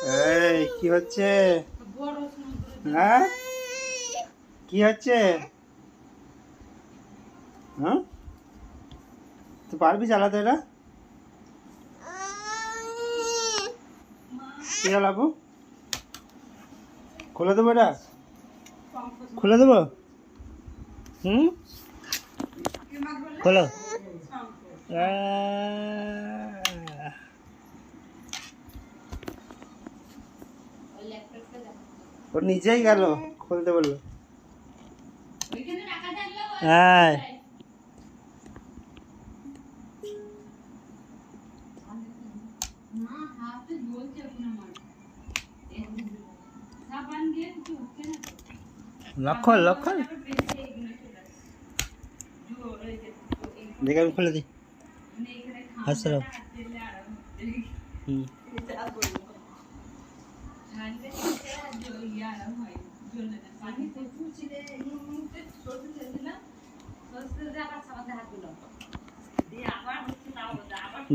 এই কি হচ্ছে? হ্যাঁ, কি হচ্ছে? হ্যাঁ, তুই পারবি চালাতে এটা? কি চালাবো? খুলে দেবো এটা? খুলে দেবো? হুম, খোলো। ও নিজেই গেল খুলতে বললো। হ্যাঁ, লক্ষণ লক্ষণ দেখে আমি খুলে দিই। হাসলো। হুম,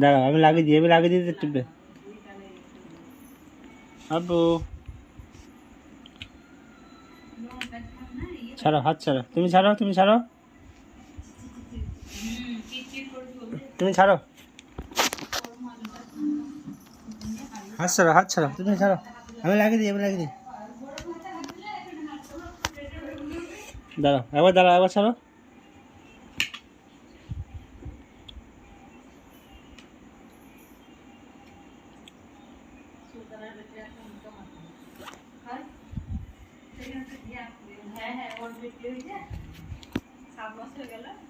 দাঁড়াও আমি লাগিয়ে দিতে টিপবে। আব্বু ছাড়ো, হাত ছাড়ো, তুমি ছাড়ো, তুমি ছাড়ো, তুমি ছাড়ো, হাত ছাড়ো, হাত ছাড়ো, তুমি ছাড়ো, আমি লাগিয়ে দিই। দাঁড়াও একবার ছাড়ো।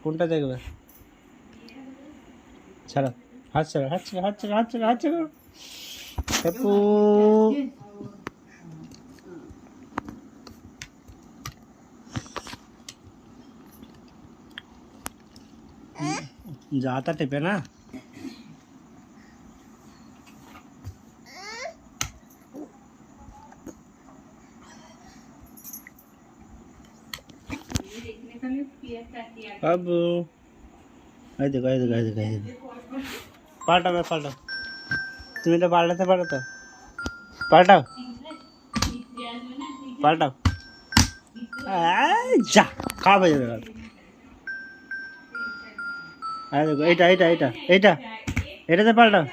কোনটা দেখবে? ছাড়ো, হাত ছাড়ো, আপু जाता टिपे ना। अब पाल्टा तुम्हें तो पाल्टाते पारो तो पाल्टाओ जा खा भाई देखो एटा पाल्टाओ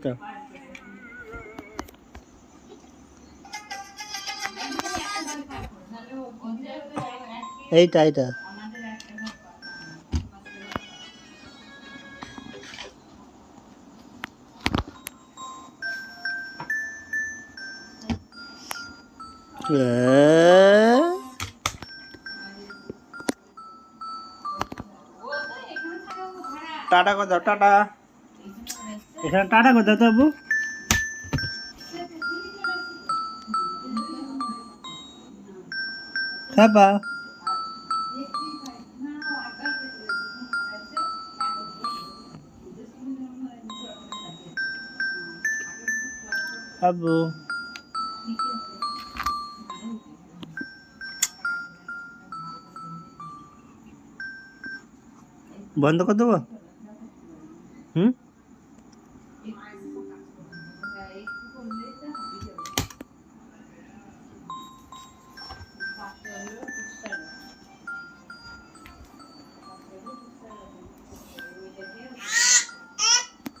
तो এইটা টাটা করে দাও, টাটা। এখানে টাটা করে দাও তো আব্বু। খাবা আব্বু। বন্ধ করে দেবো? হুম,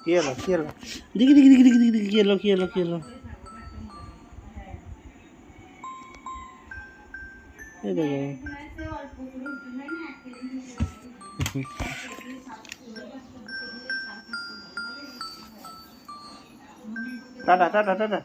কি হলো দেখি কি হলো এই দেখো। টাটা।